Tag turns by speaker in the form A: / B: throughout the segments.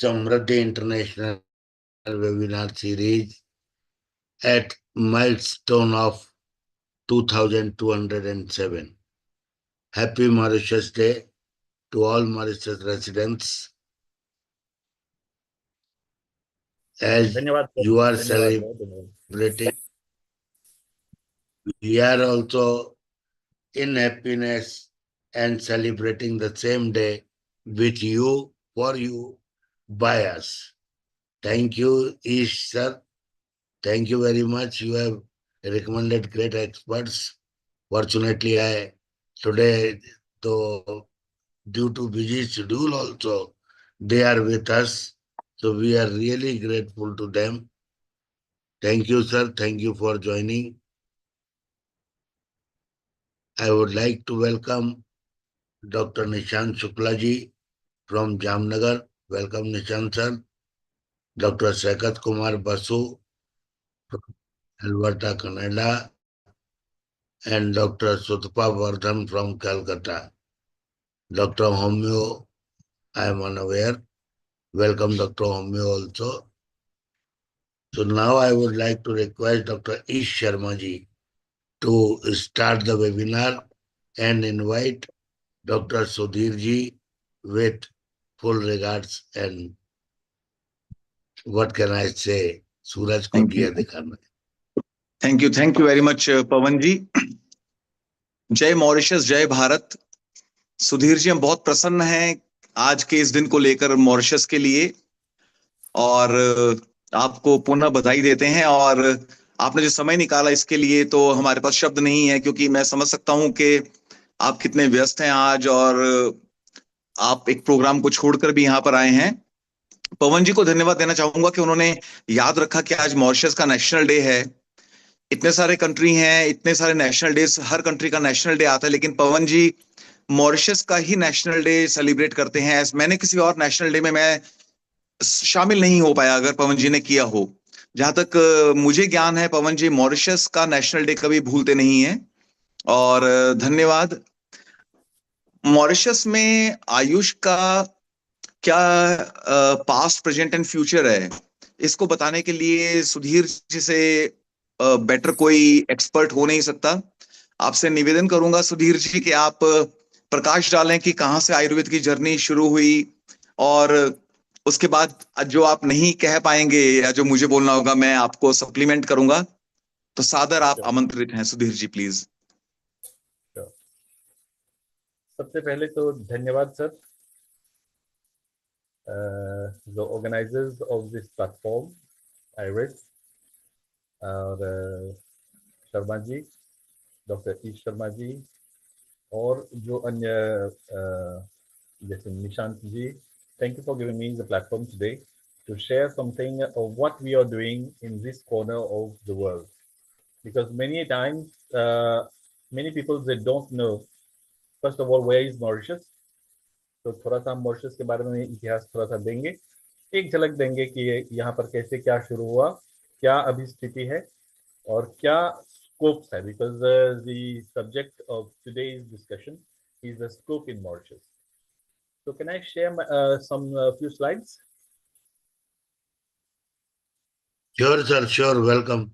A: Samriddhi International Webinar Series at milestone of 2207. Happy Mauritius Day to all Mauritius residents. As you are celebrating, we are also in happiness and celebrating the same day with you, for you, by us. Thank you, Ish sir. Thank you very much. You have recommended great experts. Fortunately, today, though due to busy schedule also, they are with us. So we are really grateful to them. Thank you, sir. Thank you for joining. I would like to welcome Dr. Nishant Shuklaji from Jamnagar. Welcome, Nishant sir. Dr. Sakat Kumar Basu from Alberta, Canada, and Dr. Sutpa Vardhan from Calcutta. Dr. Homyo, I am unaware. Welcome, Dr. Homyo also. So now I would like to request Dr. Ish Sharma ji to start the webinar and invite Dr. Sudhir ji with full regards and what can I say? Suraj ko diya dikhana.
B: Thank you very much, Pawan ji. जय Mauritius, जय भारत। सुधीर जी, हम बहुत प्रसन्न हैं आज के इस दिन को लेकर मॉरिशस के लिए, और आपको पुनः बधाई देते हैं। और आपने जो समय निकाला इसके लिए, तो हमारे पास शब्द नहीं है, क्योंकि मैं समझ सकता हूं कि आप कितने व्यस्त हैं आज, और आप एक प्रोग्राम को छोड़कर भी यहाँ पर आए हैं। पवन जी को धन्यवाद देना चाहूंगा कि उन्होंने याद रखा कि आज मॉरिशस का नेशनल डे है। इतने सारे कंट्री हैं, इतने सारे नेशनल डेज, हर कंट्री का नेशनल डे आता है, लेकिन पवन जी मॉरिशस का ही नेशनल डे सेलिब्रेट करते हैं। मैंने किसी और नेशनल डे में मैं शामिल नहीं हो पाया, अगर पवन जी ने किया हो। जहां तक मुझे ज्ञान है, पवन जी मॉरिशस का नेशनल डे कभी भूलते नहीं है, और धन्यवाद। मॉरिशस में आयुष का क्या पास्ट, प्रेजेंट एंड फ्यूचर है, इसको बताने के लिए सुधीर जी से बेटर कोई एक्सपर्ट हो नहीं सकता। आपसे निवेदन करूंगा सुधीर जी कि आप प्रकाश डालें कि कहां से आयुर्वेद की जर्नी शुरू हुई, और उसके बाद जो आप नहीं कह पाएंगे या जो मुझे बोलना होगा, मैं आपको सप्लीमेंट करूंगा। तो सादर आप आमंत्रित हैं, सुधीर जी प्लीज।
C: सबसे पहले तो धन्यवाद sir, the organizers of this platform, IRES, और शर्मा जी, डॉक्टर ई शर्मा जी, और जो अन्य जैसे निशांत जी, thank you for giving me the platform today to share something of what we are doing in this corner of the world, because many times many people, they don't know first of all where is Mauritius. तो थोड़ा सा हम Mauritius के बारे में इतिहास थोड़ा सा देंगे, एक झलक देंगे कि यहाँ पर कैसे क्या शुरू हुआ, क्या अभी स्थिति है और क्या स्कोप्स है, because the subject of today's discussion is the scope in Mauritius. So can I share some few slides?
A: Sure, sir. Sure. Welcome.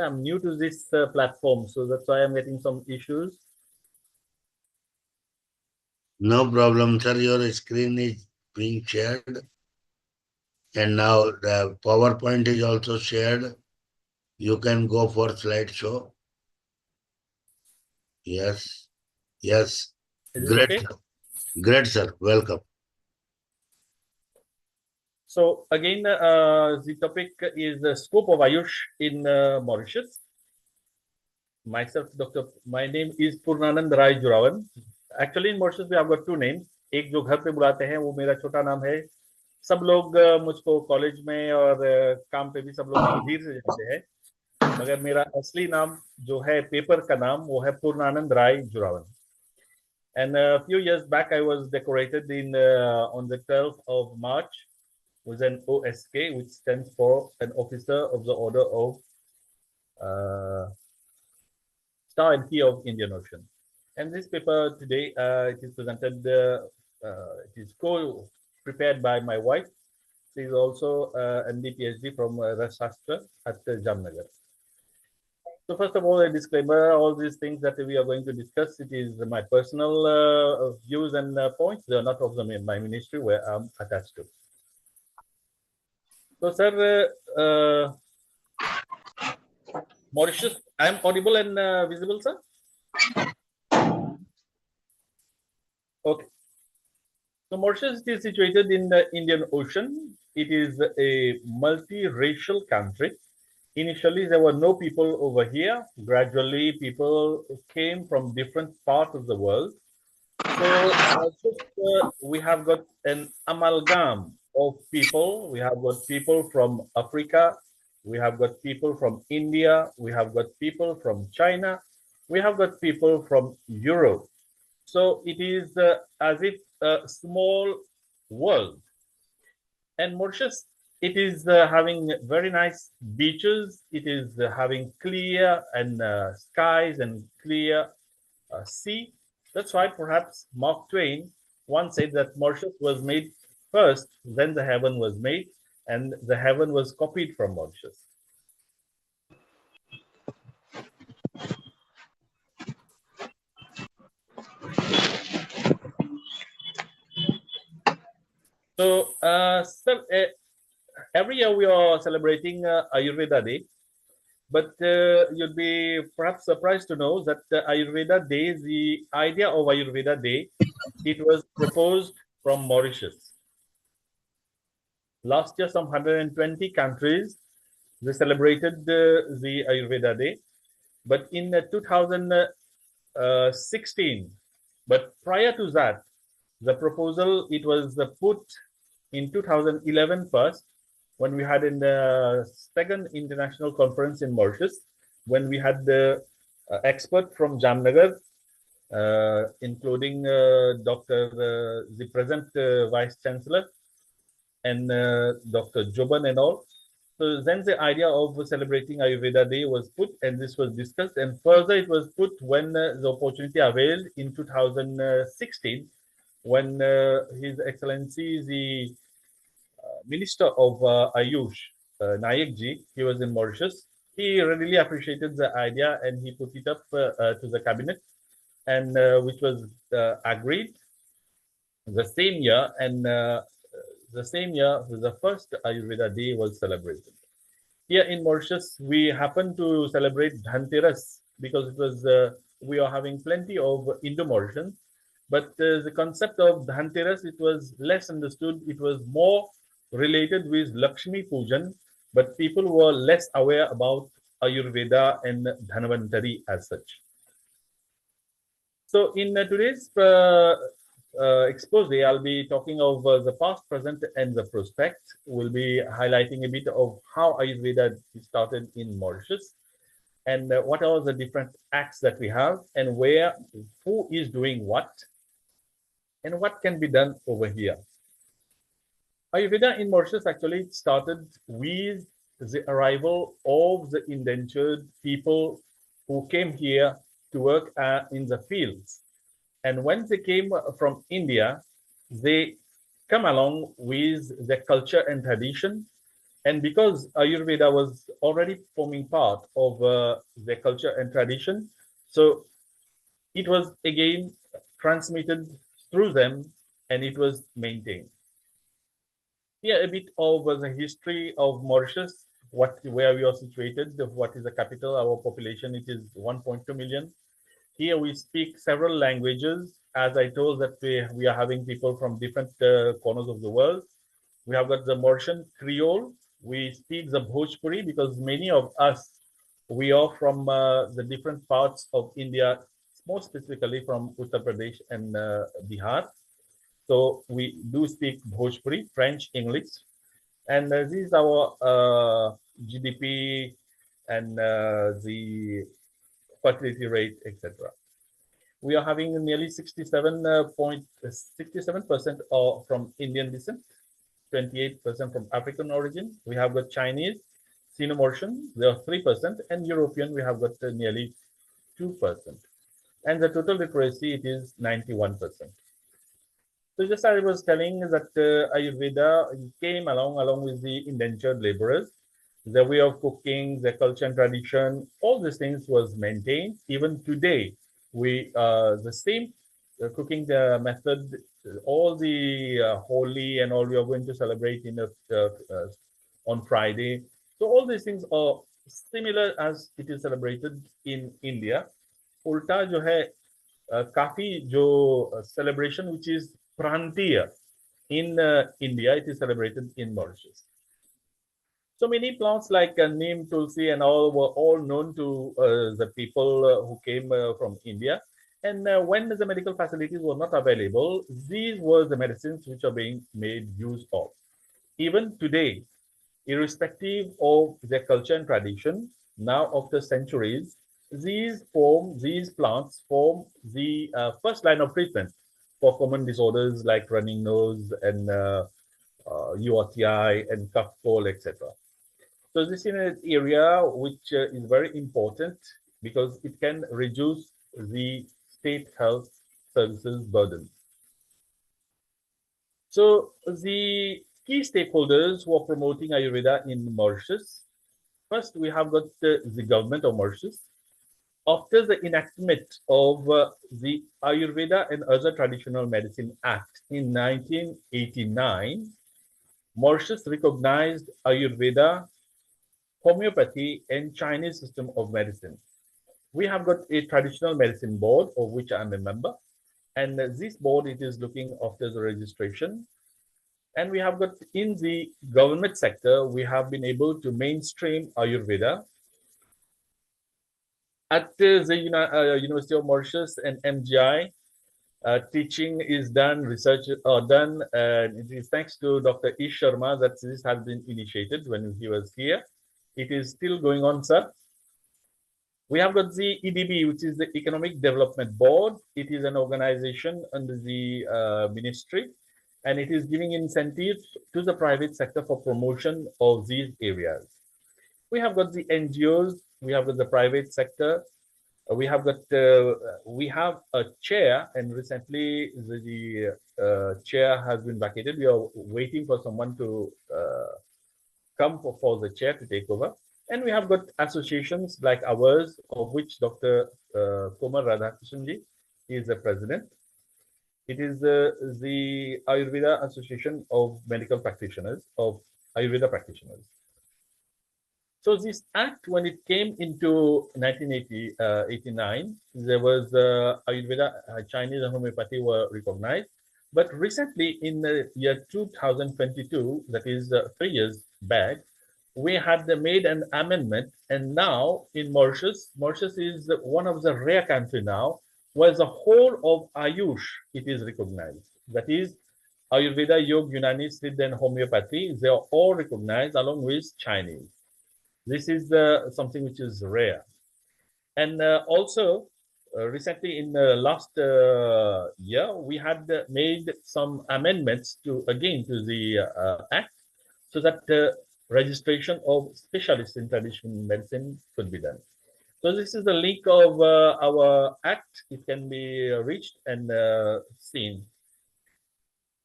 C: I'm new to this platform, so that's why I'm getting some issues.
A: No problem, sir. Your screen is being shared. And now the PowerPoint is also shared. You can go for slideshow. Yes. Yes. Great. Okay? Great, sir. Welcome.
C: So again, the topic is the scope of Ayush in Mauritius. Myself, my name is Purnanand Rai Juravan. Actually, in Mauritius, we have got two names. एक जो घर पे बुलाते हैं वो मेरा छोटा नाम है। सब लोग मुझको कॉलेज में और काम पे भी सब लोग सुधीर से जानते हैं, मगर मेरा असली नाम जो है पेपर का नाम वो है पूर्णानंद राय जुरावन। And a few years back, I was decorated in on the 12th of March with an OSK, which stands for an Officer of the Order of Star and Key of Indian Ocean. And this paper today, it is presented, it is co-prepared by my wife. She is also an MD PhD from Rasastra at Jamnagar. So first of all, a disclaimer, all these things that we are going to discuss, it is my personal views and points. They are not of my ministry where I'm attached to. So, sir, Mauritius, I am audible and visible, sir? Okay. So Mauritius is situated in the Indian Ocean. It is a multiracial country. Initially, there were no people over here. Gradually, people came from different parts of the world. So we have got an amalgam of people. We have got people from Africa. We have got people from India. We have got people from China. We have got people from Europe. So it is as if a small world. And Mauritius, it is having very nice beaches. It is having clear and skies and clear sea. That's why perhaps Mark Twain once said that Mauritius was made first, then the heaven was made, and the heaven was copied from Mauritius. So, sir, every year we are celebrating Ayurveda Day, but you'll be perhaps surprised to know that Ayurveda Day, the idea of Ayurveda Day, it was proposed from Mauritius. Last year, some 120 countries, they celebrated the Ayurveda Day, but in 2016, but prior to that, the proposal, it was put in 2011 first, when we had in the second international conference in Mauritius, when we had the expert from Jamnagar, including the present Vice Chancellor and Dr. Joban and all. So then the idea of celebrating Ayurveda Day was put, and this was discussed, and further it was put when the opportunity availed in 2016, when His Excellency the Minister of AYUSH, Nayak he was in Mauritius. He readily appreciated the idea and he put it up to the cabinet, and which was agreed the same year. And the same year, the first Ayurveda Day was celebrated. Here in Mauritius, we happen to celebrate Dhanteras because it was we are having plenty of Indo-Mauritians. But the concept of Dhanteras, it was less understood. It was more related with Lakshmi Pujan, but people were less aware about Ayurveda and Dhanvantari as such. So in today's expose, I'll be talking of the past, present, and the prospect. We'll be highlighting a bit of how Ayurveda started in Mauritius, and what are the different acts that we have, and where, who is doing what, and what can be done over here. Ayurveda in Mauritius actually started with the arrival of the indentured people who came here to work in the fields. And when they came from India, they come along with their culture and tradition. And because Ayurveda was already forming part of their culture and tradition, so it was again transmitted through them and it was maintained. Here a bit of the history of Mauritius, where we are situated, what is the capital, our population, it is 1.2 million. Here we speak several languages. As I told that we are having people from different corners of the world. We have got the Mauritian Creole. We speak the Bhojpuri because many of us, we are from the different parts of India, more specifically from Uttar Pradesh and Bihar. So we do speak Bhojpuri, French, English, and this is our GDP and the fertility rate, etc. We are having nearly 67% from Indian descent, 28% from African origin. We have got Chinese, Sino-Mauritian, they are 3%, and European, we have got nearly 2%. And the total literacy, it is 91%. So just as I was telling that Ayurveda came along with the indentured laborers. The way of cooking, the culture and tradition, all these things was maintained. Even today, we the same cooking method, all the holy and all we are going to celebrate in on Friday. So all these things are similar as it is celebrated in India. उल्टा जो है काफी जो celebration which is Prantiya in India, it is celebrated in Mauritius. So many plants like neem, tulsi, and all were all known to the people who came from India. And when the medical facilities were not available, these were the medicines which are being made use of. Even today, irrespective of their culture and tradition, now after centuries, these plants form the first line of treatment for common disorders like running nose and UTI and cough cold, etc. So this is an area which is very important because it can reduce the state health services burden. So the key stakeholders who are promoting Ayurveda in Mauritius, first we have got the government of Mauritius. After the enactment of the Ayurveda and Other Traditional Medicine Act in 1989, Mauritius recognized Ayurveda, homeopathy, and Chinese system of medicine. We have got a traditional medicine board of which I'm a member, and this board it is looking after the registration. And we have got in the government sector, we have been able to mainstream Ayurveda. At the University of Mauritius and MGI, teaching is done, research are done, and it is thanks to Dr. Ish Sharma that this has been initiated when he was here. It is still going on, sir. We have got the EDB, which is the Economic Development Board. It is an organization under the ministry, and it is giving incentives to the private sector for promotion of these areas. We have got the NGOs, we have got the private sector, we have got we have a chair, and recently the chair has been vacated. We are waiting for someone to come for the chair to take over. And we have got associations like ours, of which Dr. Kumar Radhakrishnji is the president. It is the Ayurveda Association of Medical Practitioners, of Ayurveda practitioners. So this act, when it came into 1989, there was Ayurveda, Chinese and homeopathy were recognized. But recently in the year 2022, that is 3 years back, we had made an amendment, and now in Mauritius is one of the rare countries now where the whole of Ayush, it is recognized. That is Ayurveda, Yoga, Unani, Siddha, and homeopathy, they are all recognized along with Chinese. This is something which is rare. And also, recently in the last year, we had made some amendments to the act, so that registration of specialists in traditional medicine could be done. So this is the link of our act. It can be reached and seen.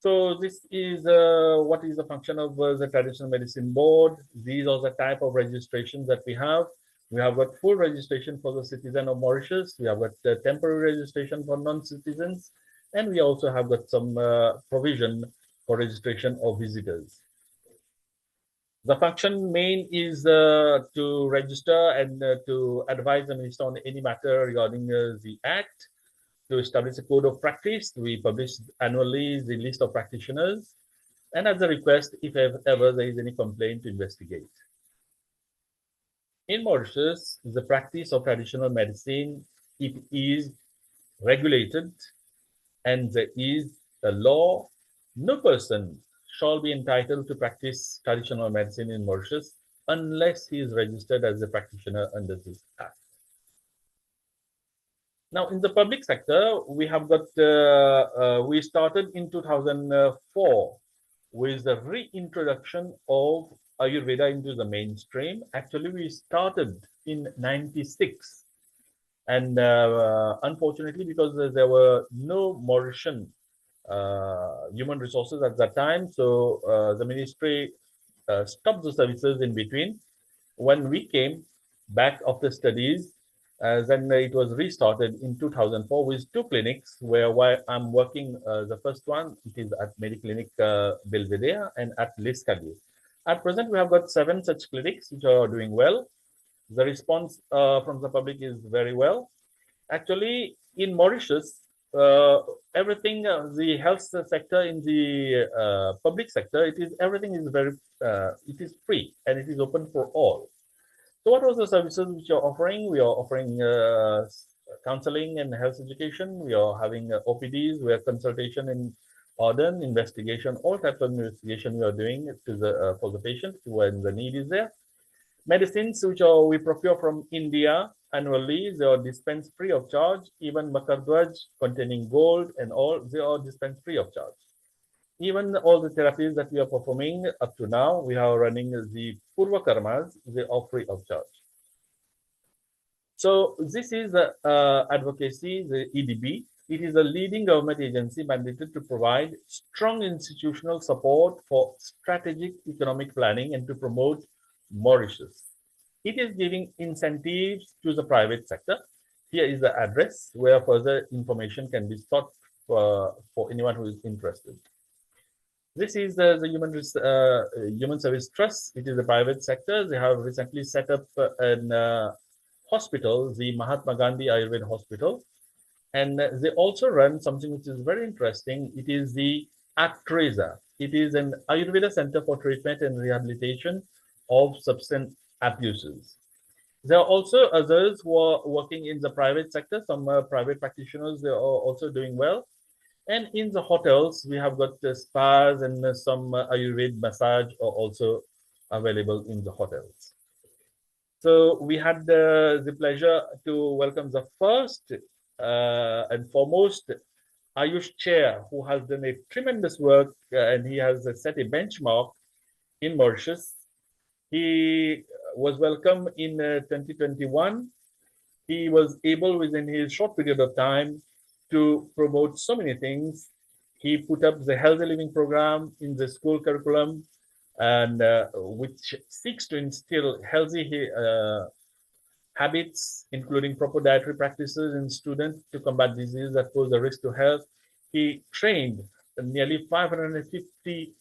C: So this is what is the function of the Traditional Medicine Board. These are the type of registrations that we have. We have got full registration for the citizen of Mauritius. We have got temporary registration for non-citizens. And we also have got some provision for registration of visitors. The function main is to register and to advise the minister on any matter regarding the act, to establish a code of practice. We publish annually the list of practitioners, and as a request, if ever there is any complaint, to investigate. In Mauritius, the practice of traditional medicine, it is regulated, and there is a law No person shall be entitled to practice traditional medicine in Mauritius unless he is registered as a practitioner under this act. Now, in the public sector, we have got, we started in 2004 with the reintroduction of Ayurveda into the mainstream. Actually, we started in 96. And unfortunately, because there were no Mauritian human resources at that time, so the ministry stopped the services in between. When we came back after studies, then it was restarted in 2004 with 2 clinics where I'm working. The first one, it is at Mediclinic Belvedere and at Liscalier. At present, we have got 7 such clinics which are doing well. The response from the public is very well. Actually, in Mauritius, everything, the health sector in the public sector, everything is very, it is free and it is open for all. So what was the services which you're offering? We are offering counseling and health education. We are having OPDs, we have consultation in organ, investigation, all types of investigation we are doing to the for the patient when the need is there. Medicines which we procure from India annually, they are dispensed free of charge. Even Makardwaj containing gold and all, they are dispensed free of charge. Even all the therapies that we are performing up to now, we are running the Purva Karmas, they are free of charge. So this is the advocacy, the EDB. It is a leading government agency mandated to provide strong institutional support for strategic economic planning and to promote Mauritius. It is giving incentives to the private sector. Here is the address where further information can be sought for anyone who is interested. This is the Human Service Trust. It is a private sector. They have recently set up an hospital, the Mahatma Gandhi Ayurveda Hospital. And they also run something which is very interesting. It is the ACTRESA. It is an Ayurveda Center for Treatment and Rehabilitation of Substance Abuses. There are also others who are working in the private sector. Some private practitioners, they are also doing well. And in the hotels, we have got spas and some Ayurveda massage are also available in the hotels. So we had the pleasure to welcome the first and foremost Ayush chair, who has done a tremendous work and he has set a benchmark in Mauritius. He was welcome in 2021. He was able within his short period of time to promote so many things. He put up the healthy living program in the school curriculum, and which seeks to instill healthy habits, including proper dietary practices in students to combat diseases that pose a risk to health. He trained nearly 550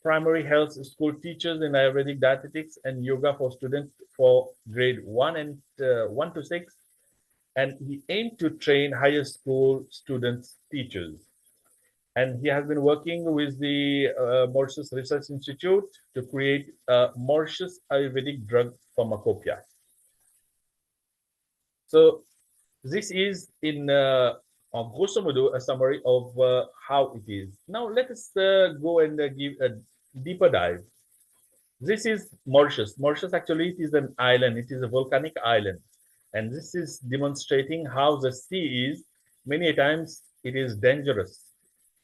C: primary health school teachers in Ayurvedic dietetics and yoga for students for grade 1 and 1 to 6. And he aimed to train higher school students, teachers. And he has been working with the Mauritius Research Institute to create a Mauritius Ayurvedic drug pharmacopoeia. So this is in grosso modo a summary of how it is. Now let us go and give a deeper dive. This is Mauritius. Mauritius actually it is an island. It is a volcanic island. And this is demonstrating how the sea is. Many times it is dangerous.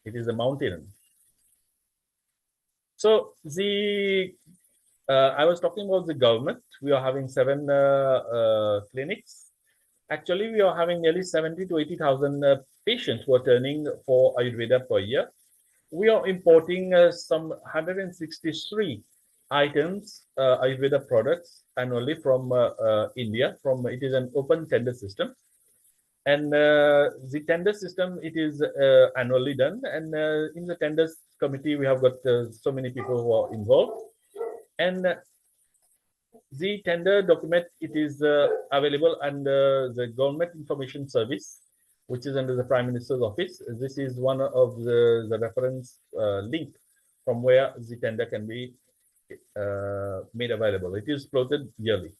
C: It is a mountain. So I was talking about the government. We are having 7 clinics. Actually, we are having nearly 70 to 80,000 patients who are turning for Ayurveda per year. We are importing some 163 items, Ayurveda products annually from India. It is an open tender system. And the tender system, it is annually done. And in the tenders committee, we have got so many people who are involved. And the tender document, it is available under the Government Information Service, which is under the Prime Minister's office. This is one of the reference link from where the tender can be made available. It is floated yearly.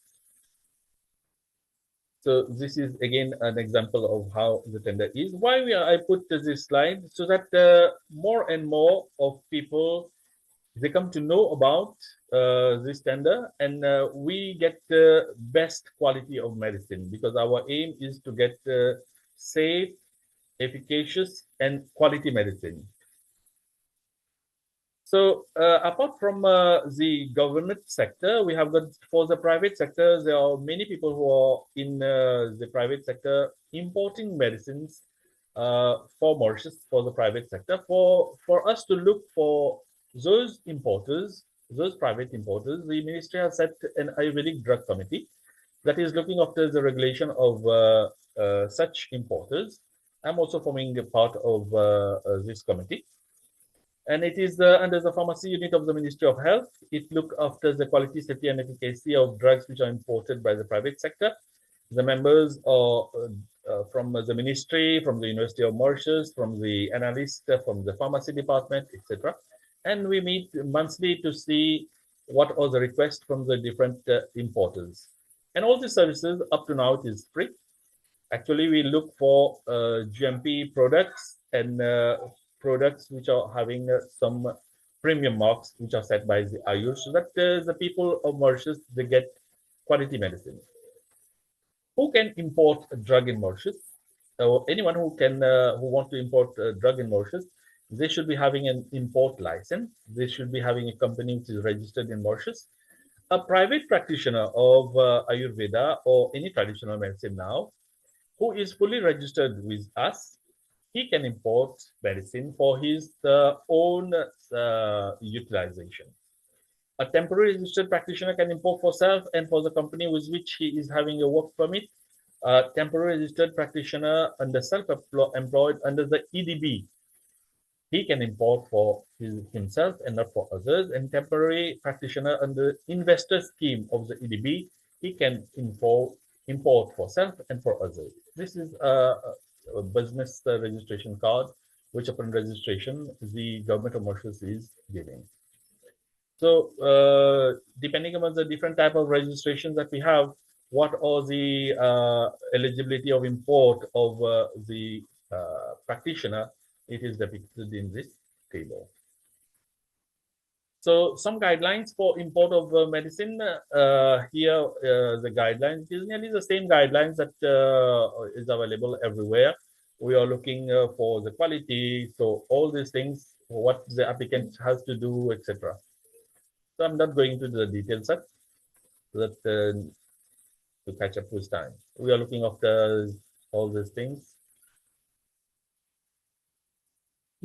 C: So this is again an example of how the tender is. Why I put this slide so that more and more of people, they come to know about this tender, and we get the best quality of medicine, because our aim is to get safe, efficacious, and quality medicine. So apart from the government sector, we have got, for the private sector, there are many people who are in the private sector importing medicines for Mauritius, for the private sector. For us to look for those importers, those private importers, the ministry has set an Ayurvedic drug committee that is looking after the regulation of such importers. I'm also forming a part of this committee. And it is under the pharmacy unit of the Ministry of Health. It looks after the quality, safety, and efficacy of drugs which are imported by the private sector. The members are from the ministry, from the University of Mauritius, from the analyst, from the pharmacy department, etc. And we meet monthly to see what are the requests from the different importers. And all these services up to now, it is free. Actually, we look for GMP products and products which are having some premium marks which are set by the AYUSH, so that the people of Mauritius, they get quality medicine. Who can import a drug in Mauritius? Or anyone who can who want to import a drug in Mauritius, they should be having an import license. They should be having a company which is registered in Mauritius. A private practitioner of Ayurveda or any traditional medicine now, who is fully registered with us, he can import medicine for his own utilization. A temporary registered practitioner can import for self and for the company with which he is having a work permit. A temporary registered practitioner under self-employed under the EDB, he can import for himself and not for others. And temporary practitioner under investor scheme of the EDB, he can import for self and for others. This is a business registration card, which upon registration, the government of Mauritius is giving. So depending on the different type of registrations that we have, what are the eligibility of import of the practitioner, it is depicted in this table. So some guidelines for import of medicine. Here, the guidelines is nearly the same guidelines that is available everywhere. We are looking for the quality. So all these things, what the applicant has to do, etc. So I'm not going into the details so that to catch up with time. We are looking after all these things.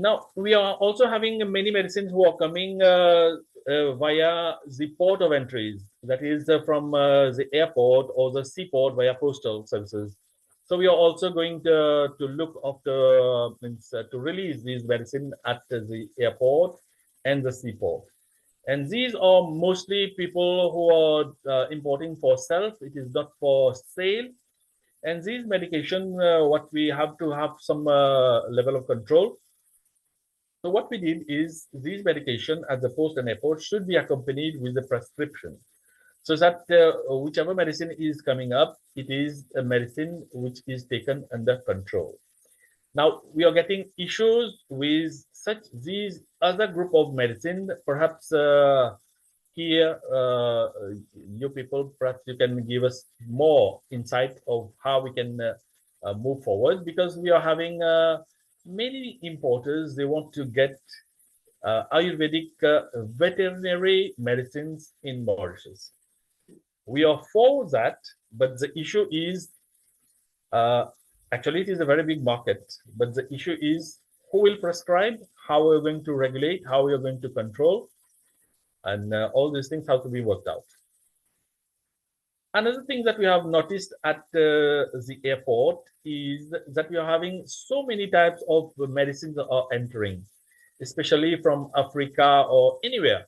C: Now, we are also having many medicines who are coming via the port of entries, that is from the airport or the seaport via postal services. So we are also going to look after, to release these medicine at the airport and the seaport. And these are mostly people who are importing for self. It is not for sale. And these medication, what we have to have some level of control. So what we did is these medication at the post and airport should be accompanied with a prescription, so that whichever medicine is coming up, it is a medicine which is taken under control. Now we are getting issues with these other group of medicine. Perhaps here, you people, perhaps you can give us more insight of how we can move forward, because we are having many importers. They want to get Ayurvedic veterinary medicines in Mauritius. We are for that, but the issue is, actually it is a very big market, but the issue is who will prescribe, how we're going to regulate, how we're going to control, and all these things have to be worked out. Another thing that we have noticed at the airport is that we are having so many types of medicines that are entering, especially from Africa or anywhere.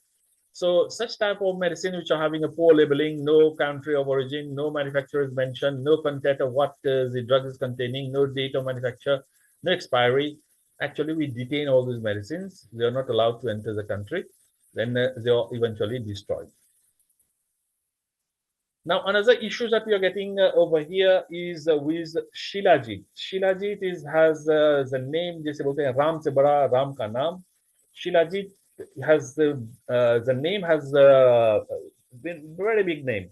C: So such type of medicine which are having a poor labeling, no country of origin, no manufacturer is mentioned, no content of what the drug is containing, no date of manufacture, no expiry. Actually, we detain all these medicines. They are not allowed to enter the country. Then they are eventually destroyed. Now, another issue that we are getting over here is with Shilajit. Shilajit has the name, जैसे बोलते हैं राम से बड़ा राम का नाम. Shilajit has the name has been very big name.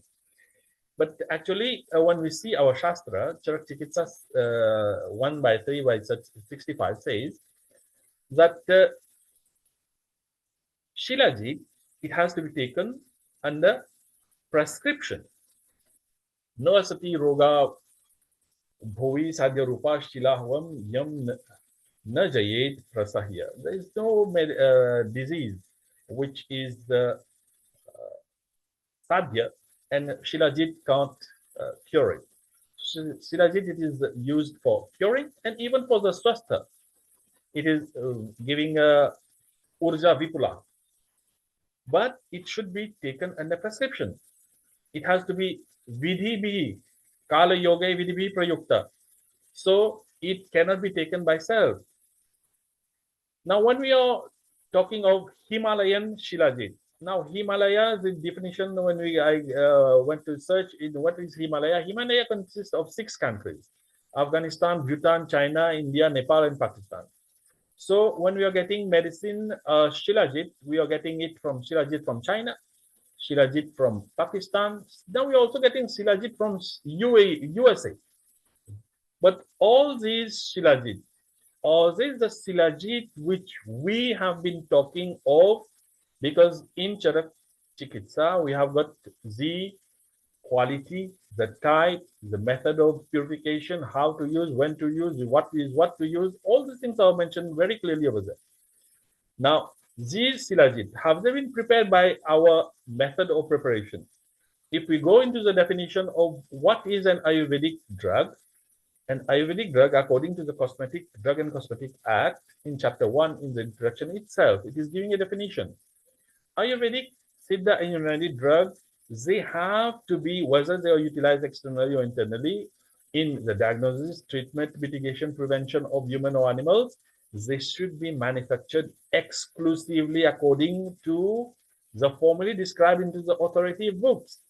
C: But actually, when we see our Shastra, Charak Chikitsa 1/3/65 says that Shilajit, it has to be taken under prescription. No asati roga bhuvi sadhya rupa shilahvam yam na jayet prasahya. There is no disease which is sadhya, and Shilajit can't cure it. Shilajit, it is used for curing and even for the swastha. It is giving urja vipula, but it should be taken under prescription. It has to be vidhi bhi, kala yoga vidhi bhi prayukta. So it cannot be taken by self. Now, when we are talking of Himalayan Shilajit, now Himalaya, the definition when I went to search in what is Himalaya. Himalaya consists of 6 countries: Afghanistan, Bhutan, China, India, Nepal, and Pakistan. So when we are getting medicine Shilajit, we are getting it from Shilajit from China, Shilajit from Pakistan. Now we are also getting Shilajit from USA. But all these Shilajit, all these the Shilajit which we have been talking of, because in Charak Chikitsa we have got the quality, the type, the method of purification, how to use, when to use, what to use. All these things are mentioned very clearly over there. Now, these Shilajit, have they been prepared by our method of preparation? If we go into the definition of what is an Ayurvedic drug, an Ayurvedic drug, according to the Drug and Cosmetic Act, in Chapter 1, in the introduction itself, it is giving a definition. Ayurvedic, Siddha, and Unani drugs, they have to be, whether they are utilized externally or internally, in the diagnosis, treatment, mitigation, prevention of human or animals, they should be manufactured exclusively according to the formally described into the authoritative books.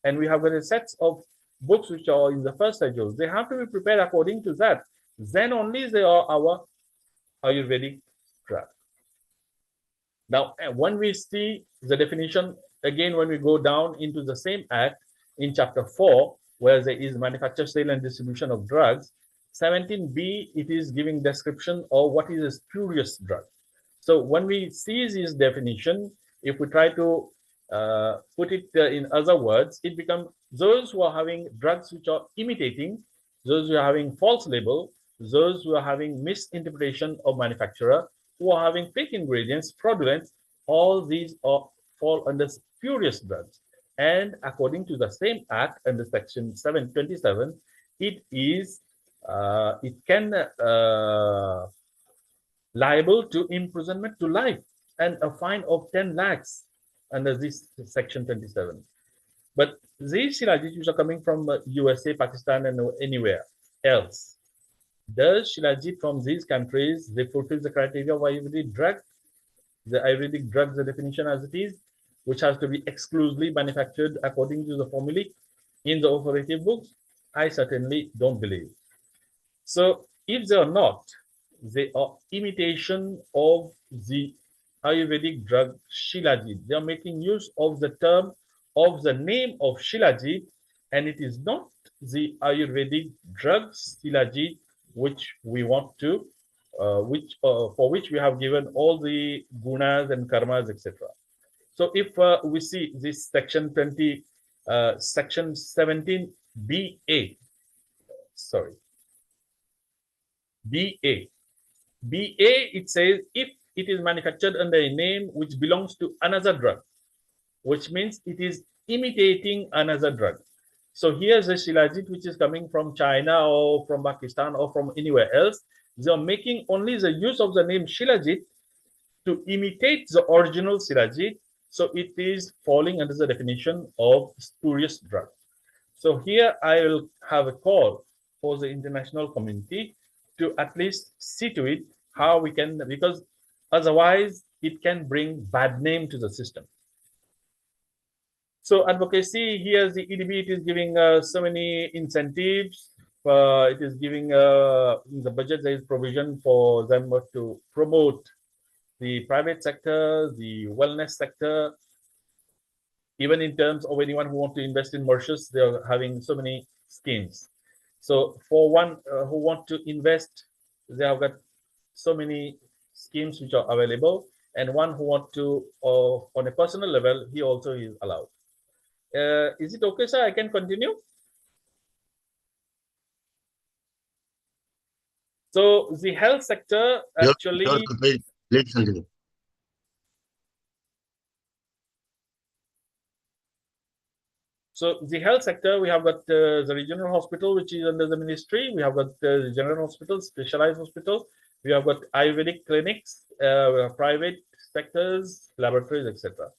C: And we have got a set of books which are in the first schedule. They have to be prepared according to that. Then only they are our Ayurvedic drug. Now, when we see the definition, again, when we go down into the same act in Chapter 4, where there is manufacture, sale, and distribution of drugs, 17b, it is giving description of what is a spurious drug. So when we see this definition, if we try to put it in other words, it becomes those who are having drugs which are imitating, those who are having false label, those who are having misinterpretation of manufacturer, who are having fake ingredients, fraudulent, all these fall under spurious drugs. And according to the same act under section 727, it is it can liable to imprisonment to life and a fine of 10 lakhs under this section 27. But these Shilajit which are coming from USA, Pakistan, and anywhere else, does Shilajit from these countries, they fulfill the criteria of Ayurvedic drug? The Ayurvedic drug, the definition as it is, which has to be exclusively manufactured according to the formulae in the authoritative books? I certainly don't believe. So if they are not, they are imitation of the Ayurvedic drug Shilajit. They are making use of the term of the name of Shilajit, and it is not the Ayurvedic drug Shilajit which we want to, for which we have given all the gunas and karmas, etc. So if we see this section 20, section 17BA, sorry, BA. BA, it says if it is manufactured under a name which belongs to another drug, which means it is imitating another drug. So here's a Shilajit which is coming from China or from Pakistan or from anywhere else. They are making only the use of the name Shilajit to imitate the original Shilajit. So it is falling under the definition of spurious drug. So here I will have a call for the international community to at least see to it how we can, because otherwise it can bring bad name to the system. So advocacy, here the EDB, it is giving so many incentives. It is giving in the budget, there is provision for them to promote the private sector, the wellness sector. Even in terms of anyone who wants to invest in Mauritius, they are having so many schemes. So for one who want to invest, they have got so many schemes which are available. And one who want to, on a personal level, he also is allowed. Is it okay, sir? I can continue? So the health sector actually.
A: Please continue.
C: So the health sector, we have got the regional hospital, which is under the ministry. We have got the general hospital, specialized hospital. We have got Ayurvedic clinics, private sectors, laboratories, etc.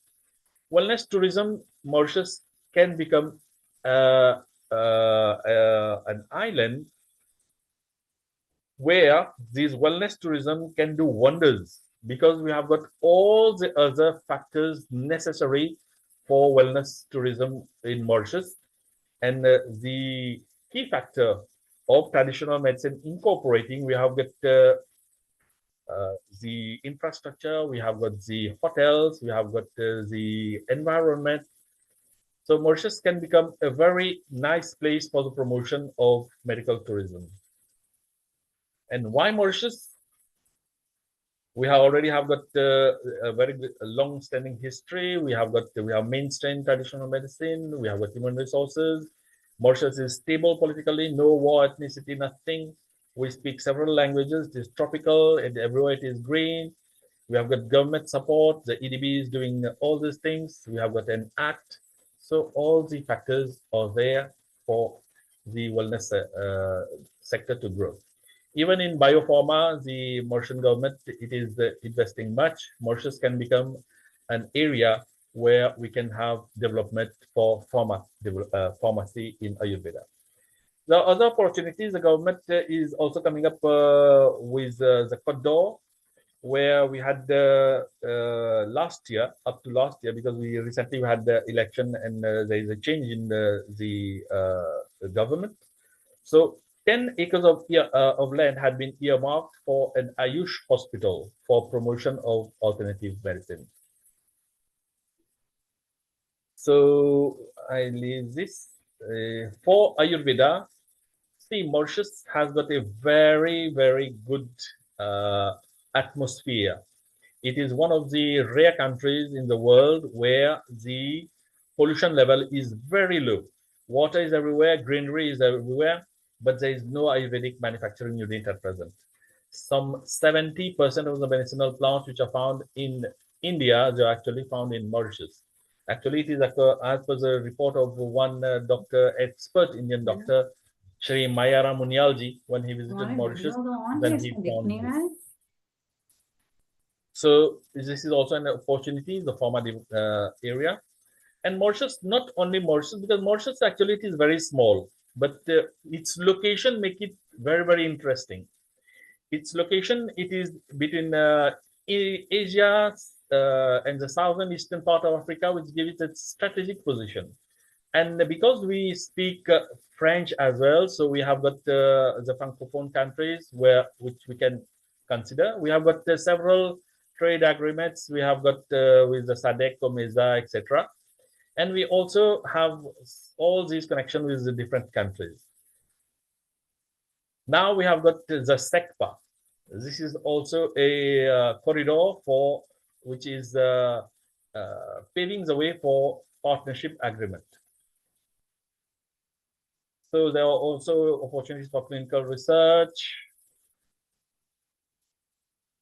C: Wellness tourism, Mauritius can become an island where this wellness tourism can do wonders, because we have got all the other factors necessary for wellness tourism in Mauritius. And the key factor of traditional medicine incorporating, we have got the infrastructure, we have got the hotels, we have got the environment. So Mauritius can become a very nice place for the promotion of medical tourism. And why Mauritius? We have already got a very long-standing history. We have mainstream traditional medicine. We have got human resources. Mauritius is stable politically, no war, ethnicity, nothing. We speak several languages. It is tropical, and everywhere it is green. We have got government support. The EDB is doing all these things. We have got an act. So all the factors are there for the wellness sector to grow. Even in biopharma, the Mauritian government, it is investing much. Mauritius can become an area where we can have development for pharmacy in Ayurveda. The other opportunities, the government is also coming up with the Côte d'Or, where we had last year, up to last year, because we recently had the election and there is a change in the government. So 10 acres of land had been earmarked for an AYUSH hospital for promotion of alternative medicine. So I leave this. For Ayurveda, see, Mauritius has got a very, very good atmosphere. It is one of the rare countries in the world where the pollution level is very low. Water is everywhere, greenery is everywhere, but there is no Ayurvedic manufacturing unit at present. Some 70% of the medicinal plants which are found in India, they are actually found in Mauritius. Actually, it is as per the report of one doctor, expert Indian doctor, Shri Mayara Munialji, when he visited Mauritius, then he found this. So this is also an opportunity in the pharma area. And Mauritius, not only Mauritius, because Mauritius actually it is very small, but its location make it very, very interesting. Its location, it is between Asia and the southern eastern part of Africa, which gives it a strategic position. And because we speak French as well, so we have got the Francophone countries which we can consider. We have got several trade agreements. We have got with the SADC, COMESA, etc. And we also have all these connections with the different countries. Now we have got the SECPA. This is also a corridor which is paving the way for partnership agreement. So there are also opportunities for clinical research.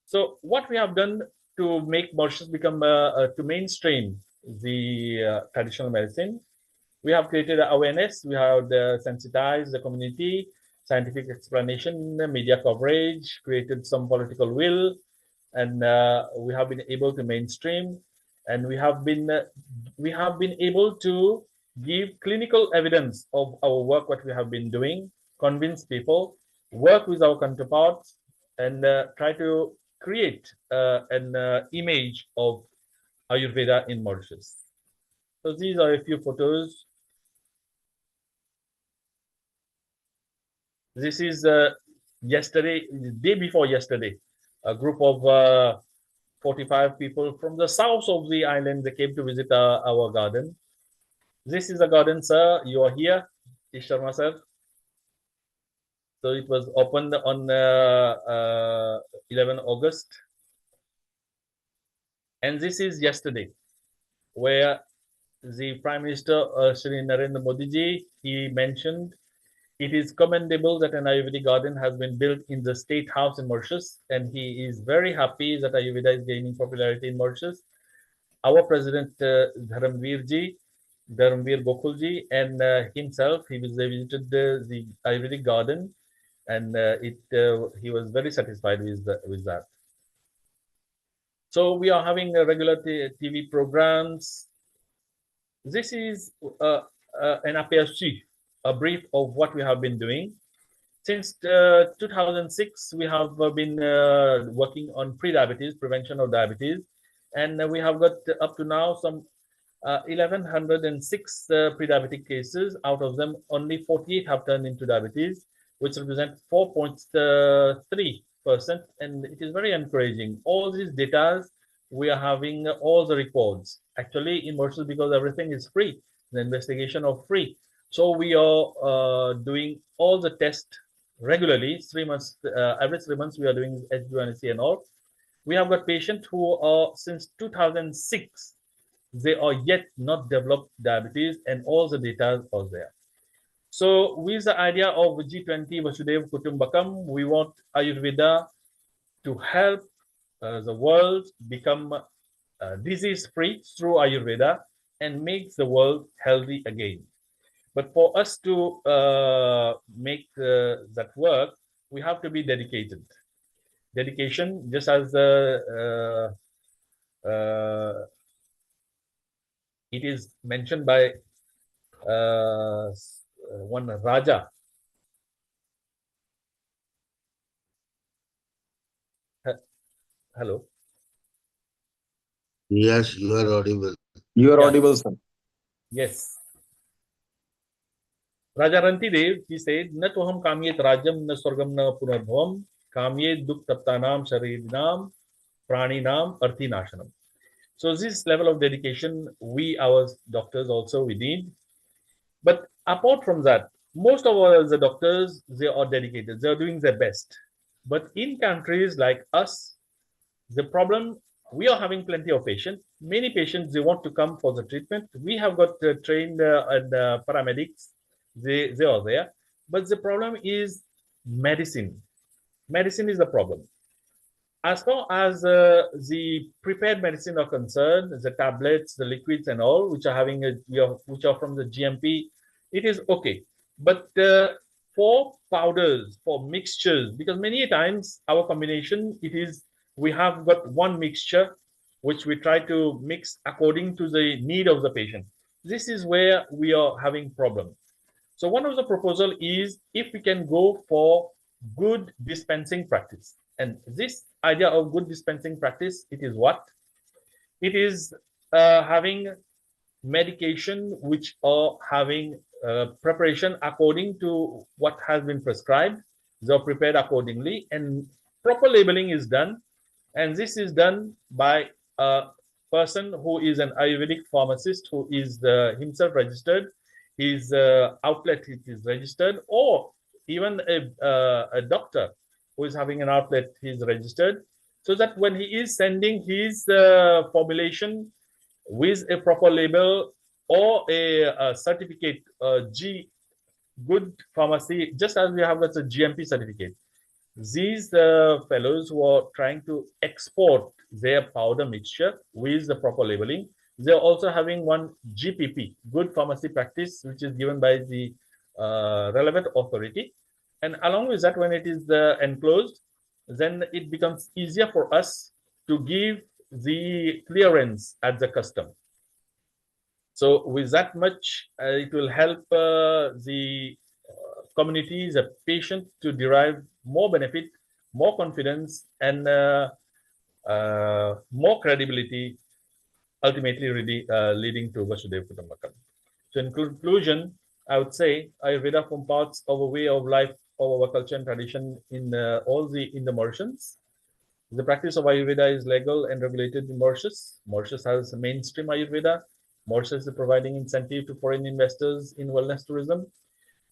C: So what we have done to make Mauritius become to mainstream the traditional medicine, we have created awareness. We have sensitized the community, scientific explanation, media coverage, created some political will, and we have been able to mainstream, and we have been able to give clinical evidence of our work, what we have been doing, convince people, work with our counterparts, and try to create an image of Ayurveda in Mauritius. So these are a few photos. This is yesterday, the day before yesterday, a group of 45 people from the south of the island. They came to visit our garden. This is the garden, sir. You are here, Sharma sir. So it was opened on 11 August. And this is yesterday, where the Prime Minister, Shri Narendra Modi ji, he mentioned it is commendable that an Ayurvedic garden has been built in the State House in Mauritius, and he is very happy that Ayurveda is gaining popularity in Mauritius. Our President Dharamveer Gokhul ji, and himself, he visited the Ayurvedic garden, and he was very satisfied with that. So we are having regular TV programs. This is an aperçu, a brief of what we have been doing. Since 2006, we have been working on pre-diabetes, prevention of diabetes, and we have got up to now some 1,106 pre-diabetic cases. Out of them, only 48 have turned into diabetes, which represent 4.3%, and it is very encouraging. All these data, we are having all the records. Actually, in Mauritius, because everything is free, the investigation are free. So we are doing all the tests regularly, 3 months, every 3 months we are doing HbA1c and all. We have got patients who are since 2006, they are yet not developed diabetes, and all the data are there. So with the idea of G20 Vasudev Kutumbakam, we want Ayurveda to help the world become disease-free through Ayurveda and make the world healthy again. But for us to make that work, we have to be dedicated. Dedication, just as it is mentioned by one Raja. Hello.
A: Yes, you are audible.
B: You are
C: Yeah.
B: audible, sir.
C: Yes. Raja Rantidev, he said, "Na toham kamyet rajam, na swargam, na punarbhavam, kamyet duk taptanam sharidinam, praninam, arthinashanam." So this level of dedication, we, our doctors also, we need. But apart from that, most of the doctors, they are dedicated. They are doing their best. But in countries like us, the problem, we are having plenty of patients. Many patients, they want to come for the treatment. We have got trained paramedics. They are there. But the problem is medicine. Medicine is the problem. As far as the prepared medicine are concerned, the tablets, the liquids, and all, which are having which are from the GMP, it is okay. But for powders, for mixtures, because many times our combination, it is we have got one mixture which we try to mix according to the need of the patient. This is where we are having problem. So one of the proposal is if we can go for good dispensing practice. And this idea of good dispensing practice, it is what? It is having medication which are having preparation according to what has been prescribed. They are prepared accordingly, and proper labeling is done. And this is done by a person who is an Ayurvedic pharmacist who is himself registered. His outlet is registered, or even a doctor who is having an outlet is registered, so that when he is sending his formulation with a proper label or a certificate, good pharmacy, just as we have got a GMP certificate. These fellows who are trying to export their powder mixture with the proper labeling, they're also having one GPP, good pharmacy practice, which is given by the relevant authority. And along with that, when it is enclosed, then it becomes easier for us to give the clearance at the custom. So with that much, it will help the community, the patient, to derive more benefit, more confidence, and more credibility ultimately really leading to Vasudhaiva Kutumbakam. So in conclusion, I would say Ayurveda forms parts of a way of life of our culture and tradition in the Mauritians. The practice of Ayurveda is legal and regulated in Mauritius. Mauritius has mainstream Ayurveda. Mauritius is providing incentive to foreign investors in wellness tourism.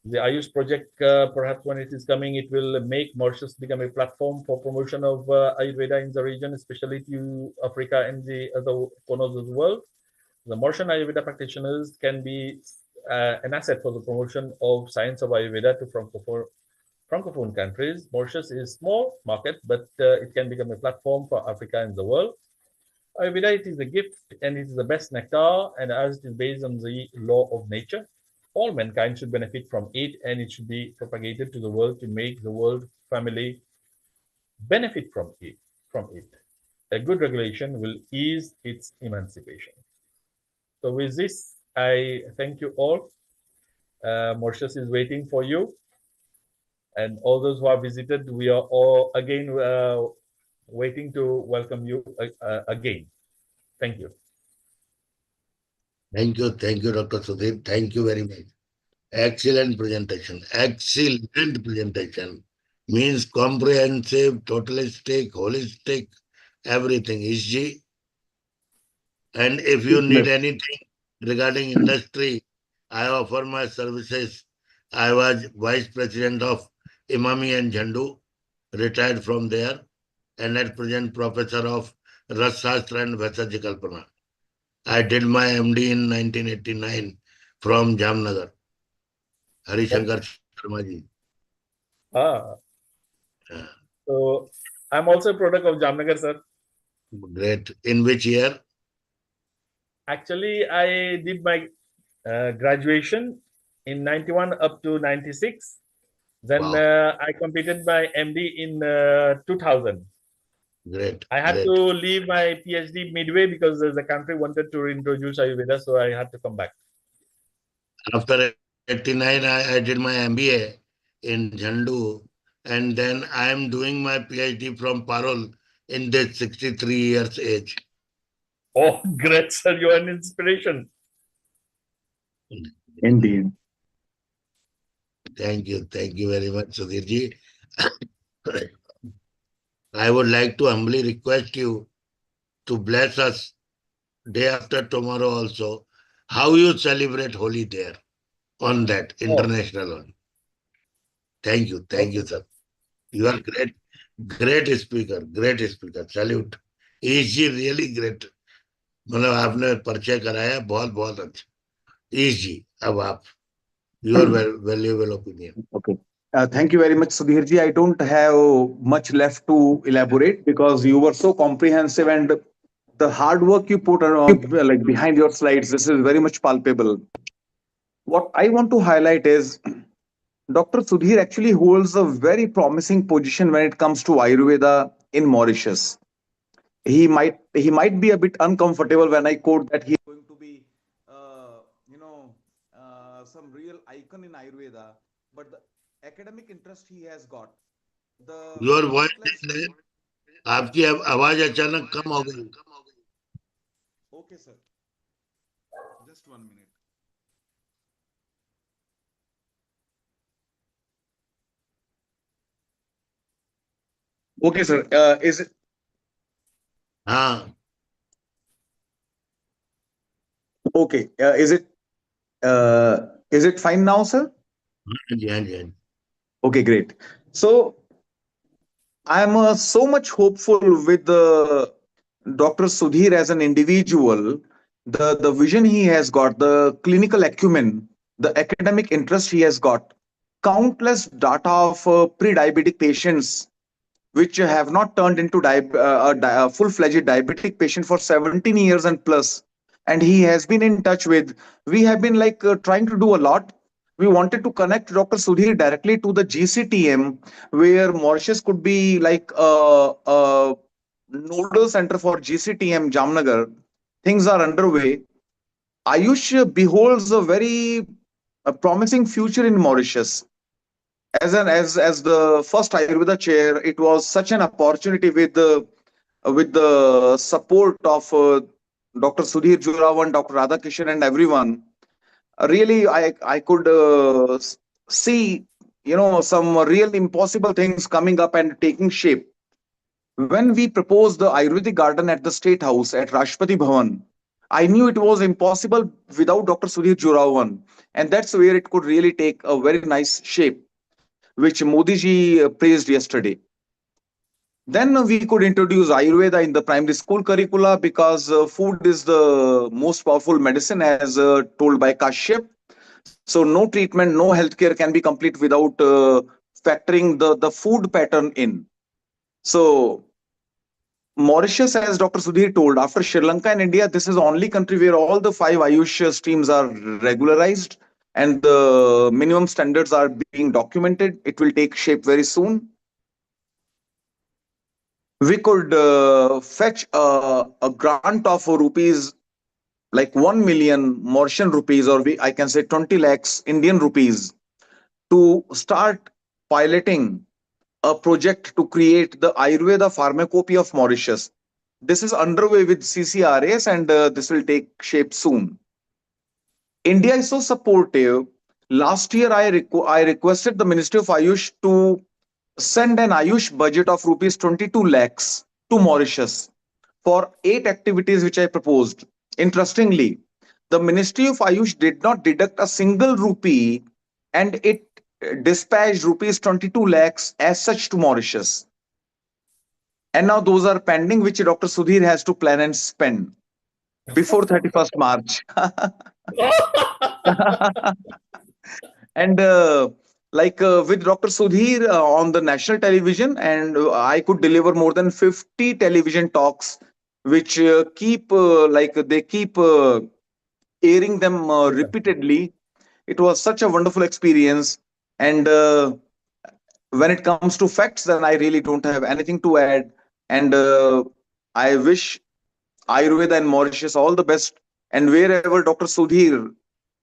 C: The AYUSH project, perhaps when it is coming, it will make Mauritius become a platform for promotion of Ayurveda in the region, especially to Africa and the other corners of the world. The Mauritian Ayurveda practitioners can be an asset for the promotion of science of Ayurveda to Francophone countries. Mauritius is a small market, but it can become a platform for Africa and the world. Ayurveda, it is a gift and it is the best nectar, and as it is based on the law of nature, all mankind should benefit from it, and it should be propagated to the world to make the world family benefit from it. A good regulation will ease its emancipation. So with this, I thank you all. Mauritius is waiting for you. And all those who have visited, we are all again waiting to welcome you again. Thank you.
A: Thank you, Dr. Sudhir. Thank you very much. Excellent presentation. Excellent presentation. Means comprehensive, totalistic, holistic, everything. Isji. And if you need anything regarding industry, I offer my services. I was vice president of Imami and Jhandu, retired from there, and at present professor of Rasastra and Vesaji Kalpana. I did my MD in 1989 from Jamnagar. Harishankar Sharma ji.
C: Ah. So I'm also a product of Jamnagar, sir.
A: Great. In which year?
C: Actually, I did my graduation in 91 up to 96. Then
A: Wow.
C: I completed my MD in 2000.
A: Great.
C: I had to leave my PhD midway because the country wanted to introduce Ayurveda, so I had to come back.
A: After 89, I did my MBA in Jhandu, and then I am doing my PhD from Parol in this 63 years age.
C: Oh, great, sir. You are an inspiration.
B: Indeed.
A: Thank you. Thank you very much, Sudhirji. I would like to humbly request you to bless us day after tomorrow also. How you celebrate Holi there on that international one. Thank you. Thank you, sir. You are great. Great speaker. Great speaker. Salute. Is ji really great. मतलब आपने परिचय कराया बहुत बहुत अच्छा. ईश जी अब आप your valuable opinion.
B: Okay. Thank you very much, Sudhir ji. I don't have much left to elaborate because you were so comprehensive and the hard work you put like behind your slides. This is very much palpable. What I want to highlight is Dr. Sudhir actually holds a very promising position when it comes to Ayurveda in Mauritius. He might be a bit uncomfortable when I quote that he is going to be some real icon in Ayurveda, but the academic interest he has got, the
A: Your voice
B: countless.
A: is आपकी आवाज अचानक कम हो गई.
B: Okay, sir. Just 1 minute. Okay, sir. Is it?
A: हाँ.
B: Okay. Is it fine now, sir?
A: जी हाँ जी हाँ.
B: Okay, great. So I am so much hopeful with Dr. Sudhir as an individual, the vision he has got, the clinical acumen, the academic interest he has got, countless data of pre-diabetic patients which have not turned into a full-fledged diabetic patient for 17 years and plus, and he has been in touch with. We have been like trying to do a lot. We wanted to connect Dr. Sudhir directly to the GCTM, where Mauritius could be like a nodal center for GCTM Jamnagar. Things are underway. Ayush beholds a very promising future in Mauritius. As the first Ayurveda chair, it was such an opportunity with the support of Dr. Sudhir Jorawan, Dr. Radhakishan, and everyone, really, I could see, some real impossible things coming up and taking shape. When we proposed the Ayurvedic garden at the State House at Rashtrapati Bhavan, I knew it was impossible without Dr. Sudhir Jorawan, and that's where it could really take a very nice shape, which Modi ji praised yesterday. Then we could introduce Ayurveda in the primary school curricula because food is the most powerful medicine, as told by Kashyap. So no treatment, no healthcare can be complete without factoring the food pattern in. So Mauritius, as Dr. Sudhir told, after Sri Lanka and India, this is the only country where all the 5 AYUSH streams are regularized and the minimum standards are being documented. It will take shape very soon. We could fetch a grant of rupees like 1 million Mauritian rupees, or I can say 20 lakhs Indian rupees, to start piloting a project to create the Ayurveda pharmacopoeia of Mauritius. This is underway with CCRAS, and this will take shape soon. India is so supportive. Last year, I requested the Ministry of Ayush to send an Ayush budget of rupees 22 lakhs to Mauritius for 8 activities which I proposed. Interestingly, the Ministry of Ayush did not deduct a single rupee, and it dispatched rupees 22 lakhs as such to Mauritius. And now those are pending, which Dr. Sudhir has to plan and spend before 31st March. And with Dr. Sudhir on the national television, and I could deliver more than 50 television talks, which they keep airing them repeatedly. It was such a wonderful experience. And when it comes to facts, then I really don't have anything to add. And I wish Ayurveda and Mauritius all the best. And wherever Dr. Sudhir,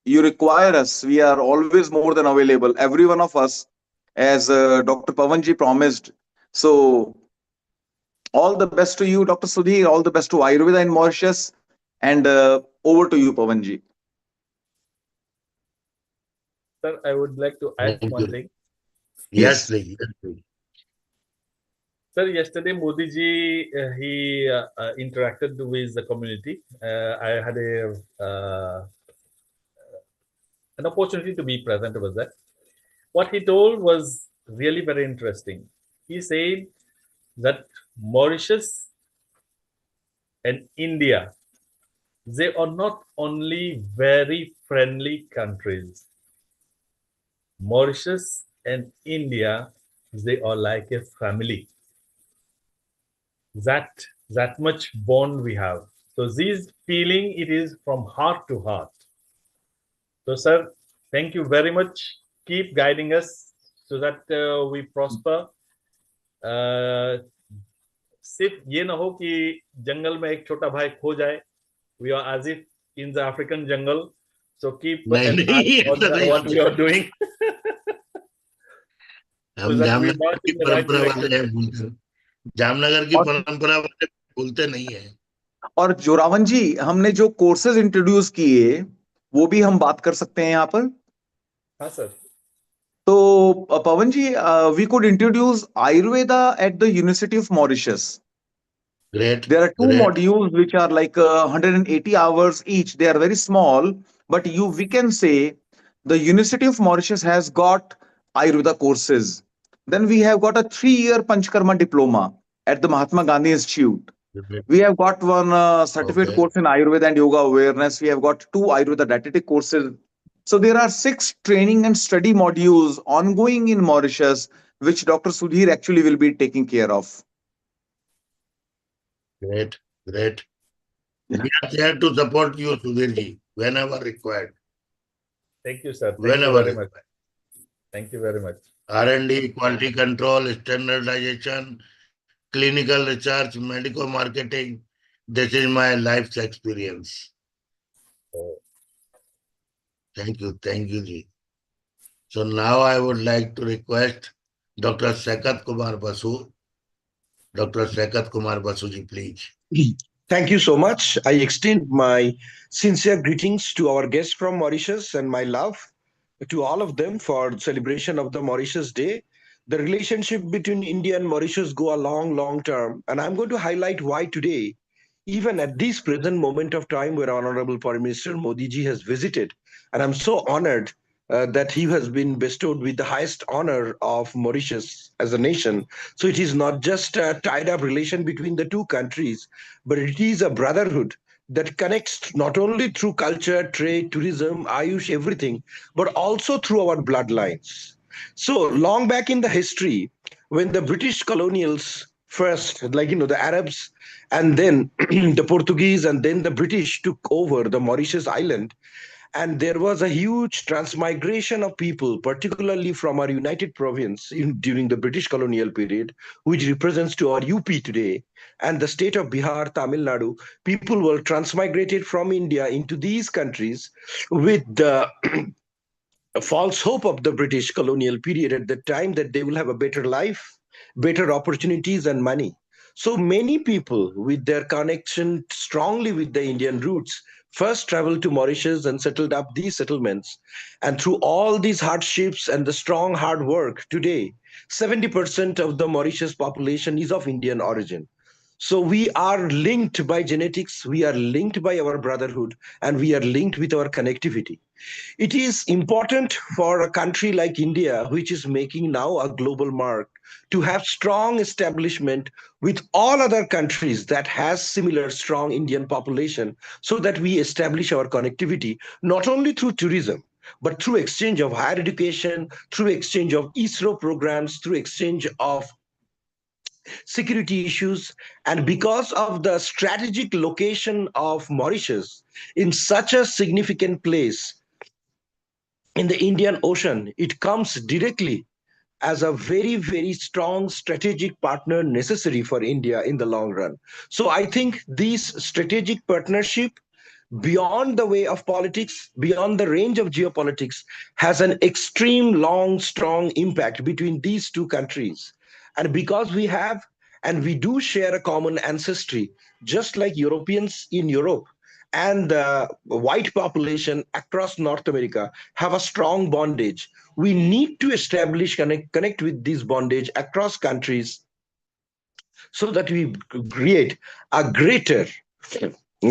B: you require us, we are always more than available. Every one of us, as Dr. Pavanji promised. So all the best to you, Dr. Sudhir. All the best to Ayurveda and Mauritius. And over to you, Pavanji.
C: Sir, I would like to add
A: Thank
C: one
A: you.
C: thing.
A: Yes,
B: Yes.
A: please. Yes, please.
C: Sir, yesterday Modi ji he interacted with the community. I had an opportunity to be present over there. What he told was really very interesting. He said that Mauritius and India, they are not only very friendly countries. Mauritius and India, they are like a family. That much bond we have. So this feeling, it is from heart to heart. So sir, thank you very much. Keep guiding us so that we prosper. सिर्फ ये ना हो कि जंगल में एक छोटा भाई खो जाए. We are as if in the African jungle. So keep an eye on what we are doing.
A: हम जामनगर की परंपरा वाले हैं, बोलते जामनगर की परंपरा वाले बोलते नहीं है.
B: और जोरावन जी, हमने जो कोर्सेज इंट्रोड्यूस किए वो भी हम बात कर सकते हैं यहाँ पर.
C: हाँ sir.
B: So Pavan ji, we could introduce Ayurveda at the University of Mauritius.
A: Great.
B: There are two modules which are like 180 hours each. They are very small, but we can say the University of Mauritius has got Ayurveda courses. Then we have got a 3-year Panchkarma diploma at the Mahatma Gandhi Institute. We have got one certificate course in Ayurveda and Yoga Awareness. We have got 2 Ayurveda dietetic courses. So there are 6 training and study modules ongoing in Mauritius, which Dr. Sudhir actually will be taking care of.
A: Great, great. We are there to support you, Sudhir ji, whenever required.
C: Thank you, sir. Thank
A: Whenever
C: you very much. Thank you very much.
A: R&D, quality control, standardization, clinical research, medical marketing. This is my life's experience. Thank you, ji. So now I would like to request Dr. Sakat Kumar Basu. Dr. Sakat Kumar Basu ji, please.
D: Thank you so much. I extend my sincere greetings to our guests from Mauritius and my love to all of them for celebration of the Mauritius Day. The relationship between India and Mauritius go a long, long term, and I'm going to highlight why today, even at this present moment of time where Honorable Prime Minister Modi ji has visited, and I'm so honored that he has been bestowed with the highest honor of Mauritius as a nation. So it is not just a tied up relation between the two countries, but it is a brotherhood that connects not only through culture, trade, tourism, Ayush, everything, but also through our bloodlines. So long back in the history, when the British colonials first, like the Arabs, and then the Portuguese, and then the British took over the Mauritius island, and there was a huge transmigration of people, particularly from our United Province during the British colonial period, which represents to our UP today, and the state of Bihar, Tamil Nadu. People were transmigrated from India into these countries with the a false hope of the British colonial period at the time that they will have a better life, better opportunities, and money. So many people with their connection strongly with the Indian roots first traveled to Mauritius and settled up these settlements. And through all these hardships and the strong hard work, today, 70% of the Mauritius population is of Indian origin. So we are linked by genetics, we are linked by our brotherhood, and we are linked with our connectivity. It is important for a country like India, which is making now a global mark, to have strong establishment with all other countries that has similar strong Indian population, so that we establish our connectivity not only through tourism, but through exchange of higher education, through exchange of ISRO programs, through exchange of security issues. And because of the strategic location of Mauritius in such a significant place in the Indian Ocean, it comes directly as a very, very strong strategic partner necessary for India in the long run. So I think this strategic partnership beyond the way of politics, beyond the range of geopolitics, has an extreme, long, strong impact between these two countries. And because we have and we do share a common ancestry, just like Europeans in Europe and the white population across North America have a strong bondage. We need to establish, connect with this bondage across countries so that we create a greater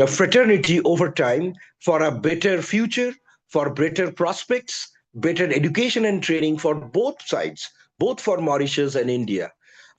D: fraternity over time for a better future, for better prospects, better education and training for both sides, both for Mauritius and India.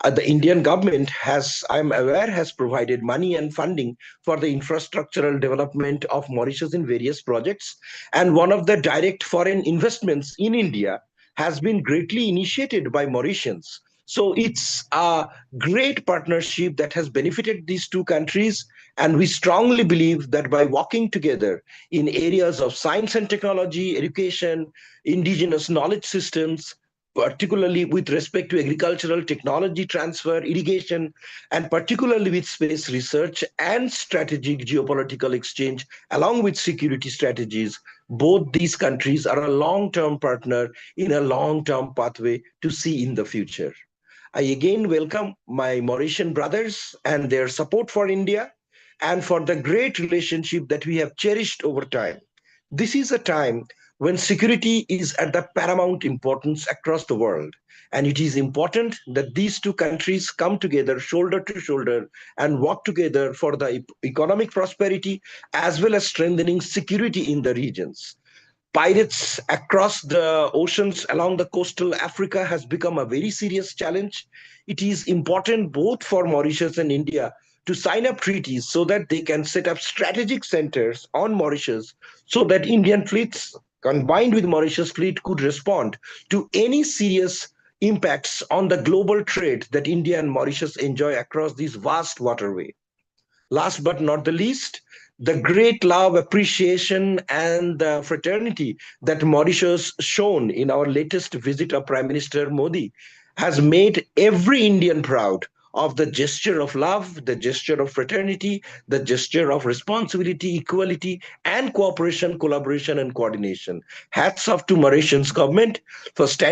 D: The Indian government has, I'm aware, has provided money and funding for the infrastructural development of Mauritius in various projects. And one of the direct foreign investments in India has been greatly initiated by Mauritians. So it's a great partnership that has benefited these two countries. And we strongly believe that by working together in areas of science and technology, education, indigenous knowledge systems, particularly with respect to agricultural technology transfer, irrigation, and particularly with space research and strategic geopolitical exchange, along with security strategies, both these countries are a long-term partner in a long-term pathway to see in the future. I again welcome my Mauritian brothers and their support for India and for the great relationship that we have cherished over time. This is a time when security is at the paramount importance across the world. And it is important that these two countries come together shoulder to shoulder and work together for the economic prosperity as well as strengthening security in the regions. Pirates across the oceans along the coastal Africa has become a very serious challenge. It is important both for Mauritius and India to sign up treaties so that they can set up strategic centers on Mauritius so that Indian fleets combined with Mauritius fleet could respond to any serious impacts on the global trade that India and Mauritius enjoy across this vast waterway. Last but not the least, the great love, appreciation, and the fraternity that Mauritius shown in our latest visit of Prime Minister Modi has made every Indian proud of the gesture of love, the gesture of fraternity, the gesture of responsibility, equality, and cooperation, collaboration, and coordination. Hats off to Mauritians government for standing